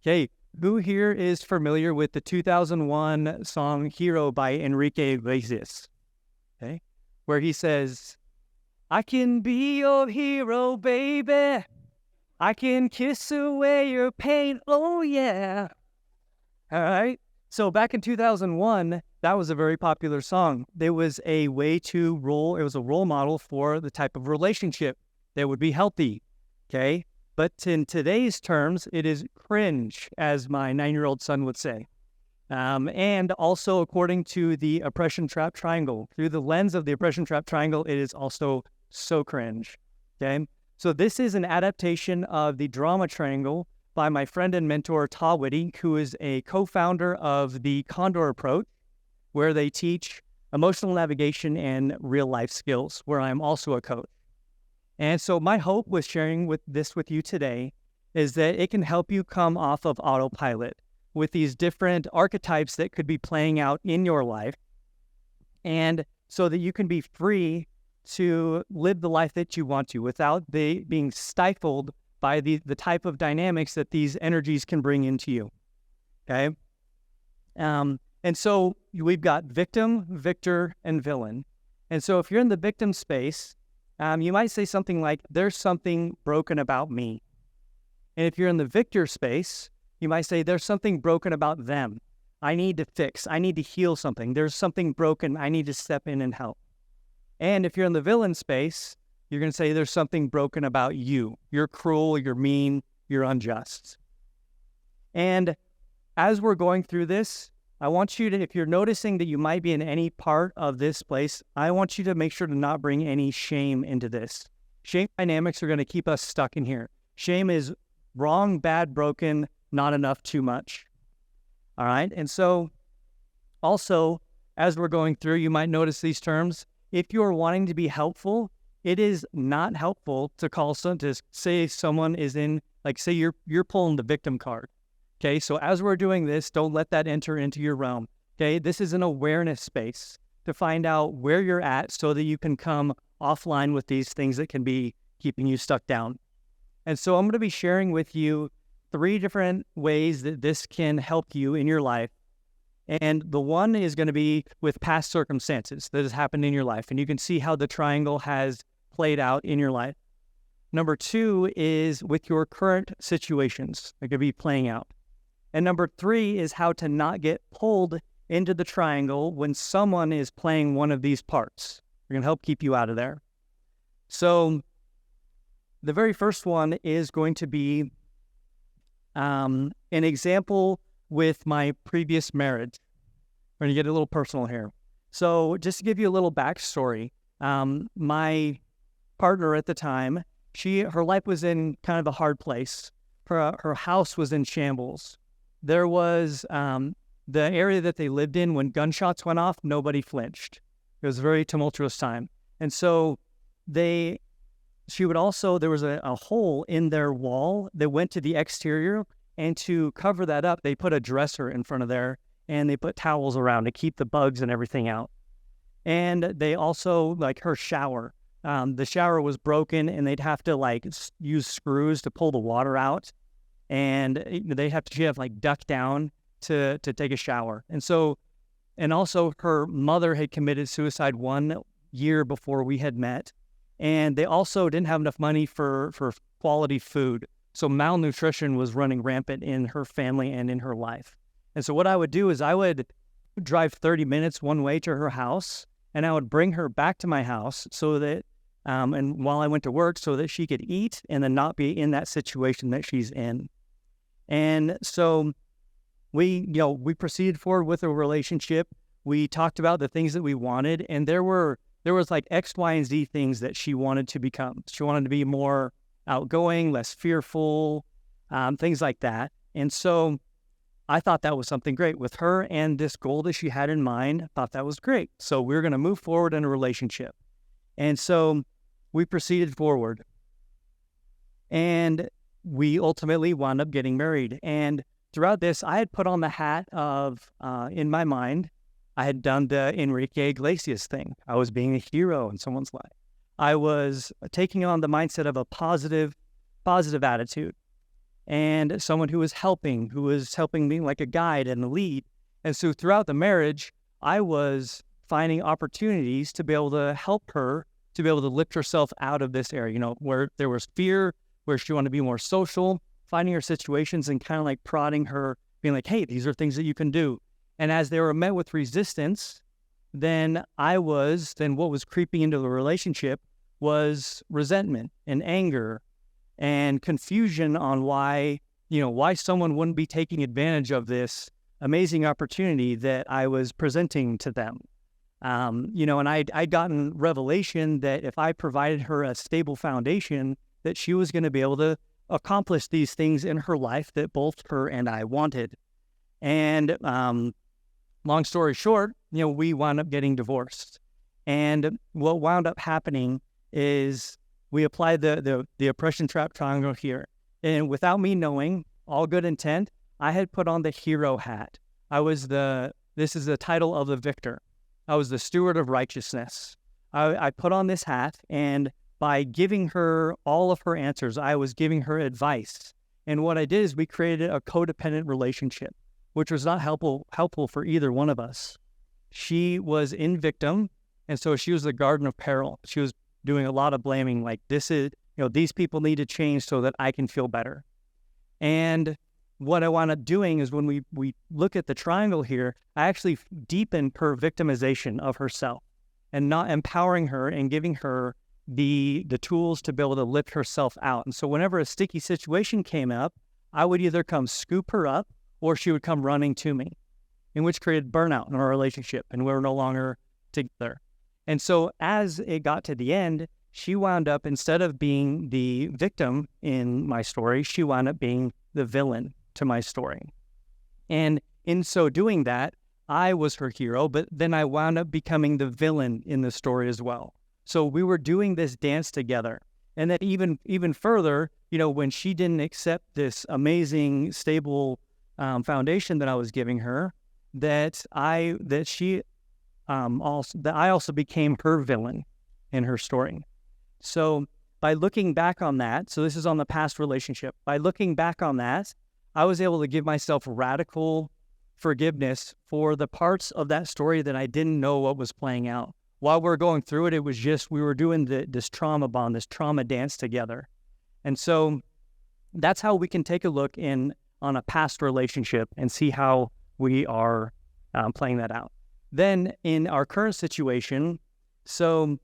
Okay, who here is familiar with the 2001 song Hero by Enrique Iglesias? Okay, where he says, I can be your hero, baby. I can kiss away your pain. Oh, yeah. All right. So back in 2001, that was a very popular song. There was a way to it was a role model for the type of relationship that would be healthy. Okay. But in today's terms, it is cringe, as my 9-year-old son would say. And also, according to the oppression trap triangle, through the lens of the oppression trap triangle, it is also so cringe. Okay. So this is an adaptation of the drama triangle by my friend and mentor, Ta Whitty, who is a co-founder of the Condor Approach, where they teach emotional navigation and real life skills, where I'm also a coach. And so my hope with sharing with you today is that it can help you come off of autopilot with these different archetypes that could be playing out in your life, and so that you can be free to live the life that you want to without being stifled by the type of dynamics that these energies can bring into you. Okay? And so we've got victim, victor, and villain. And so if you're in the victim space, you might say something like, there's something broken about me. And if you're in the victor space, you might say, there's something broken about them. I need to fix. I need to heal something. There's something broken. I need to step in and help. And if you're in the villain space, you're going to say, there's something broken about you. You're cruel, you're mean, you're unjust. And as we're going through this, I want you to, if you're noticing that you might be in any part of this place, I want you to make sure to not bring any shame into this. Shame dynamics are going to keep us stuck in here. Shame is wrong, bad, broken, not enough, too much. All right? And so also, as we're going through, you might notice these terms. If you're wanting to be helpful, it is not helpful to say someone is in, like say you're pulling the victim card. Okay, so as we're doing this, don't let that enter into your realm. Okay, this is an awareness space to find out where you're at so that you can come offline with these things that can be keeping you stuck down. And so I'm going to be sharing with you 3 different ways that this can help you in your life. And the one is going to be with past circumstances that has happened in your life. And you can see how the triangle has played out in your life. Number 2 is with your current situations that could be playing out. And number 3 is how to not get pulled into the triangle when someone is playing one of these parts. We're going to help keep you out of there. So the very first one is going to be an example with my previous marriage. We're going to get a little personal here. So just to give you a little backstory, my partner at the time, her life was in kind of a hard place. Her house was in shambles. There was the area that they lived in, when gunshots went off, nobody flinched. It was a very tumultuous time. And so there was a hole in their wall that went to the exterior, and to cover that up, they put a dresser in front of there, and they put towels around to keep the bugs and everything out. And they also, like her shower, the shower was broken, and they'd have to use screws to pull the water out. And she'd have duck down to take a shower. And also her mother had committed suicide 1 year before we had met. And they also didn't have enough money for quality food. So malnutrition was running rampant in her family and in her life. And so what I would do is I would drive 30 minutes one way to her house, and I would bring her back to my house so that, and while I went to work, so that she could eat and then not be in that situation that she's in. And so we proceeded forward with a relationship. We talked about the things that we wanted, and there was X, Y, and Z things that she wanted to become. She wanted to be more outgoing, less fearful, things like that. And so I thought that was something great with her, and this goal that she had in mind. I thought that was great. So we were going to move forward in a relationship. And so we proceeded forward. And we ultimately wound up getting married. And throughout this, I had put on the hat of, in my mind, I had done the Enrique Iglesias thing. I was being a hero in someone's life. I was taking on the mindset of a positive attitude. and someone who was helping me like a guide and a lead. And so throughout the marriage, I was finding opportunities to be able to help her, to be able to lift herself out of this area, where there was fear, where she wanted to be more social, finding her situations and kind of like prodding her, being like, hey, these are things that you can do. And as they were met with resistance, then what was creeping into the relationship was resentment and anger and confusion on why someone wouldn't be taking advantage of this amazing opportunity that I was presenting to them. And I'd gotten revelation that if I provided her a stable foundation, that she was going to be able to accomplish these things in her life that both her and I wanted. And long story short, we wound up getting divorced. And what wound up happening is we applied the oppression trap triangle here. And without me knowing, all good intent, I had put on the hero hat. This is the title of the victor. I was the steward of righteousness. I put on this hat, and by giving her all of her answers, I was giving her advice. And what I did is we created a codependent relationship, which was not helpful for either one of us. She was in victim, and so she was the garden of peril. She was doing a lot of blaming, like these people need to change so that I can feel better. And what I wound up doing is when we look at the triangle here, I actually deepened her victimization of herself and not empowering her and giving her the tools to be able to lift herself out. And so whenever a sticky situation came up, I would either come scoop her up or she would come running to me, in which created burnout in our relationship, and we were no longer together. And so as it got to the end, she wound up, instead of being the victim in my story, she wound up being the villain to my story. And in so doing that, I was her hero, but then I wound up becoming the villain in the story as well. So we were doing this dance together. And then even further, when she didn't accept this amazing, stable foundation that I was giving her, that I also became her villain in her story. So by looking back on that, so this is on the past relationship, by looking back on that, I was able to give myself radical forgiveness for the parts of that story that I didn't know what was playing out. While we were going through it, it was just, we were doing this trauma bond, this trauma dance together. And so that's how we can take a look on a past relationship and see how we are playing that out. Then in our current situation, so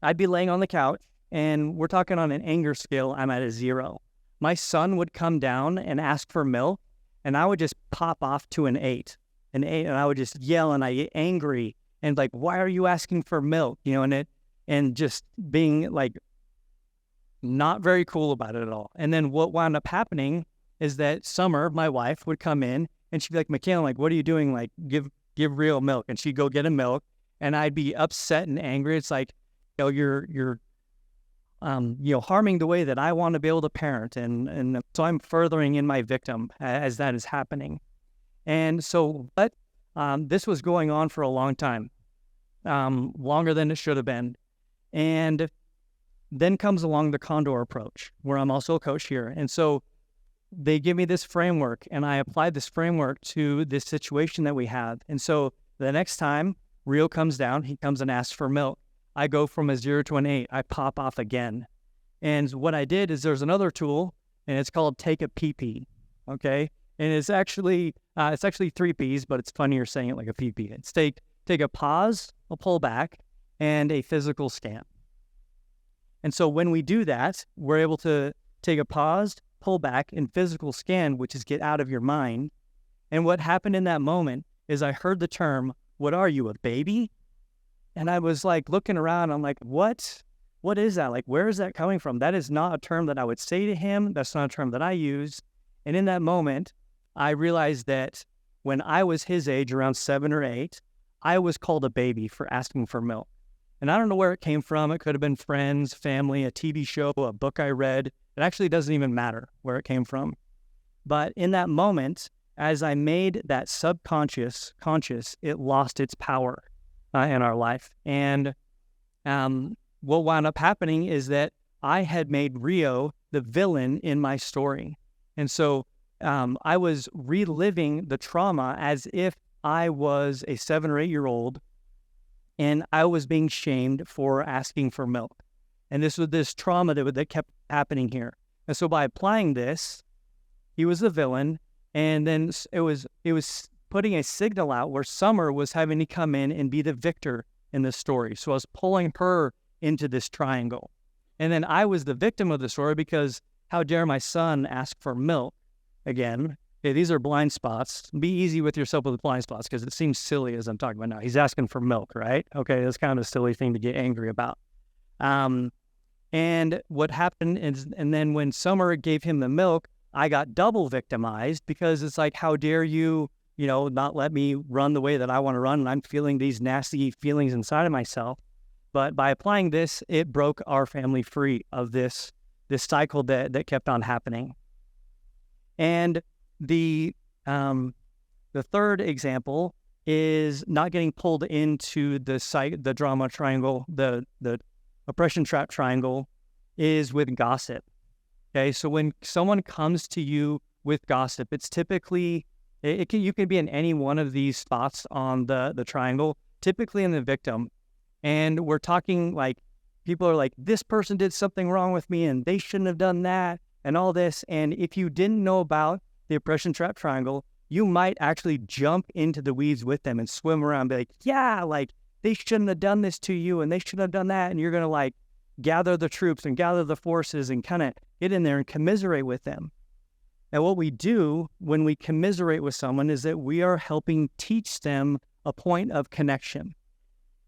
I'd be laying on the couch, and we're talking on an anger scale, I'm at a 0. My son would come down and ask for milk, and I would just pop off to an 8, and I would just yell, and I get angry, and like, why are you asking for milk? And just being like not very cool about it at all. And then what wound up happening is that Summer, my wife, would come in, and she'd be like, McKalin, like, what are you doing? Like, give real milk. And she'd go get a milk, and I'd be upset and angry. It's like, you're harming the way that I want to be able to parent. And so I'm furthering in my victim as that is happening. And so, but this was going on for a long time, longer than it should have been. And then comes along the Condor Approach, where I'm also a coach here. And so they give me this framework, and I applied this framework to this situation that we have. And so the next time Rio comes down, he comes and asks for milk. I go from a 0 to an 8. I pop off again. And what I did is there's another tool, and it's called Take a PP, okay? And it's actually 3 Ps, but it's funnier saying it like a PP. It's take a pause, a pull back, and a physical scan. And so when we do that, we're able to take a pause, pull back, and physical scan, which is get out of your mind. And what happened in that moment is I heard the term, "What are you, a baby?" And I was like looking around, I'm like, what is that? Like, where is that coming from? That is not a term that I would say to him. That's not a term that I use. And in that moment, I realized that when I was his age, around 7 or 8, I was called a baby for asking for milk. And I don't know where it came from. It could have been friends, family, a TV show, a book I read. It actually doesn't even matter where it came from. But in that moment, as I made that subconscious conscious, it lost its power in our life. And what wound up happening is that I had made Rio the villain in my story. And so I was reliving the trauma as if I was a 7 or 8 year old and I was being shamed for asking for milk. And this was this trauma that kept happening here. And so by applying this, he was the villain. And then it was putting a signal out where Summer was having to come in and be the victor in this story. So I was pulling her into this triangle. And then I was the victim of the story because how dare my son ask for milk? Again, okay, these are blind spots. Be easy with yourself with the blind spots because it seems silly as I'm talking about now. He's asking for milk, right? Okay, that's kind of a silly thing to get angry about. And what happened is, and then when Summer gave him the milk, I got double victimized because it's like, how dare you, not let me run the way that I want to run, and I'm feeling these nasty feelings inside of myself. But by applying this, it broke our family free of this cycle that kept on happening. And the third example is not getting pulled into the drama triangle, the oppression trap triangle, is with gossip. Okay, so when someone comes to you with gossip, it's typically you can be in any one of these spots on the triangle, typically in the victim. And we're talking like people are like, this person did something wrong with me and they shouldn't have done that and all this. And if you didn't know about the oppression trap triangle, you might actually jump into the weeds with them and swim around and be like, yeah, like they shouldn't have done this to you and they shouldn't have done that. And you're going to like gather the troops and gather the forces and kind of get in there and commiserate with them. Now, what we do when we commiserate with someone is that we are helping teach them a point of connection.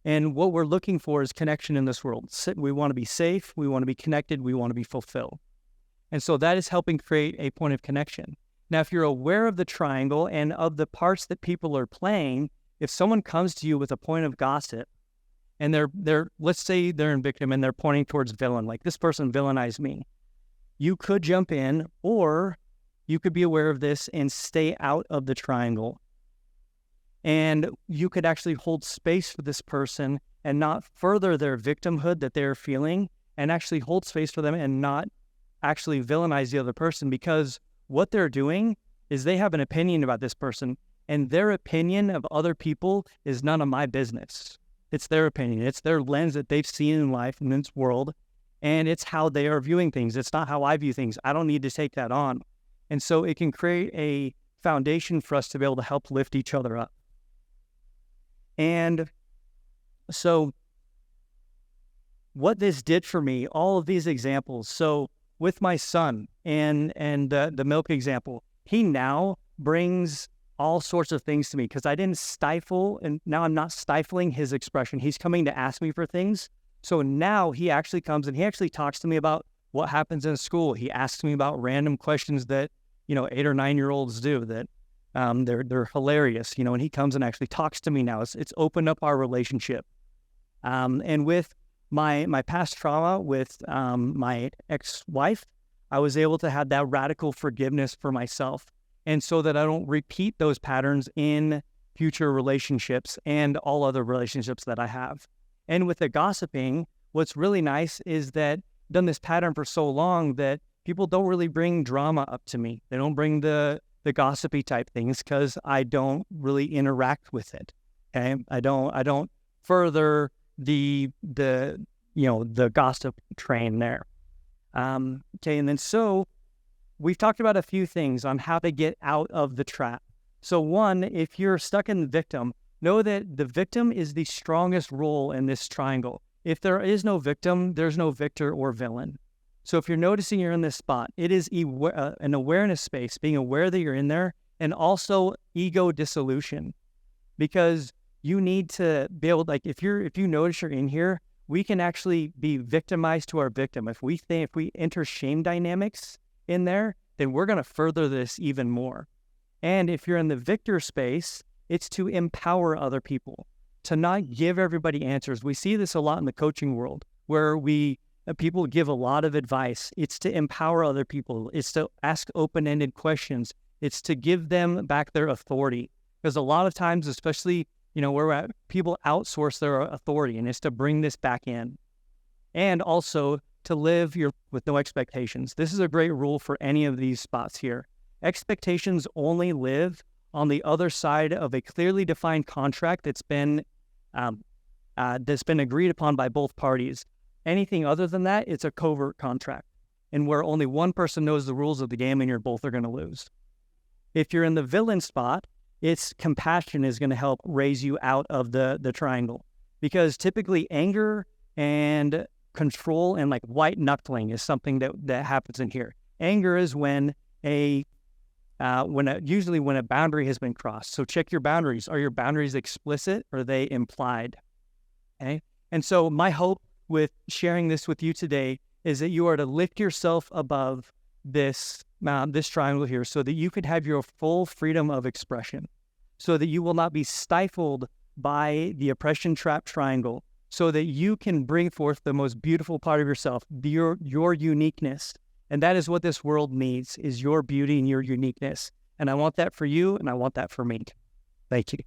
And what we're looking for is connection in this world. We want to be safe, we want to be connected, we want to be fulfilled. And so that is helping create a point of connection. Now, if you're aware of the triangle and of the parts that people are playing, if someone comes to you with a point of gossip, and they're let's say they're in victim and they're pointing towards villain, like this person villainized me, you could jump in, or you could be aware of this and stay out of the triangle. And you could actually hold space for this person and not further their victimhood that they're feeling, and actually hold space for them and not actually villainize the other person, because what they're doing is they have an opinion about this person, and their opinion of other people is none of my business. It's their opinion. It's their lens that they've seen in life and in this world, and it's how they are viewing things. It's not how I view things. I don't need to take that on. And so it can create a foundation for us to be able to help lift each other up. And so what this did for me, all of these examples, so with my son and the milk example, he now brings all sorts of things to me because I didn't stifle, and now I'm not stifling his expression. He's coming to ask me for things. So now he actually comes and he actually talks to me about what happens in school. He asks me about random questions that, 8 or 9 year olds do that they're hilarious, and he comes and actually talks to me now. It's opened up our relationship. And with my past trauma with my ex-wife, I was able to have that radical forgiveness for myself. And so that I don't repeat those patterns in future relationships and all other relationships that I have. And with the gossiping, what's really nice is that I've done this pattern for so long that people don't really bring drama up to me. They don't bring the gossipy type things because I don't really interact with it. Okay, I don't further the gossip train there. Okay, and then so we've talked about a few things on how to get out of the trap. So one, if you're stuck in the victim, know that the victim is the strongest role in this triangle. If there is no victim, there's no victor or villain. So if you're noticing you're in this spot, it is an awareness space, being aware that you're in there, and also ego dissolution. Because you need to be able, like if you notice you're in here, we can actually be victimized to our victim. If we enter shame dynamics in there, then we're going to further this even more. And if you're in the victor space, it's to empower other people, to not give everybody answers. We see this a lot in the coaching world where people give a lot of advice. It's to empower other people. It's to ask open-ended questions. It's to give them back their authority. Because a lot of times, especially, where people outsource their authority, and it's to bring this back in. And also to live with no expectations. This is a great rule for any of these spots here. Expectations only live on the other side of a clearly defined contract that's been agreed upon by both parties. Anything other than that, it's a covert contract, and where only one person knows the rules of the game and you're both are going to lose. If you're in the villain spot, it's compassion is going to help raise you out of the triangle, because typically anger and control and like white knuckling is something that happens in here. Anger is when usually when a boundary has been crossed. So check your boundaries. Are your boundaries explicit or are they implied? Okay. And so my hope with sharing this with you today is that you are to lift yourself above this triangle here, so that you could have your full freedom of expression, so that you will not be stifled by the oppression trap triangle, so that you can bring forth the most beautiful part of yourself, your uniqueness. And that is what this world needs, is your beauty and your uniqueness. And I want that for you, and I want that for me. Thank you.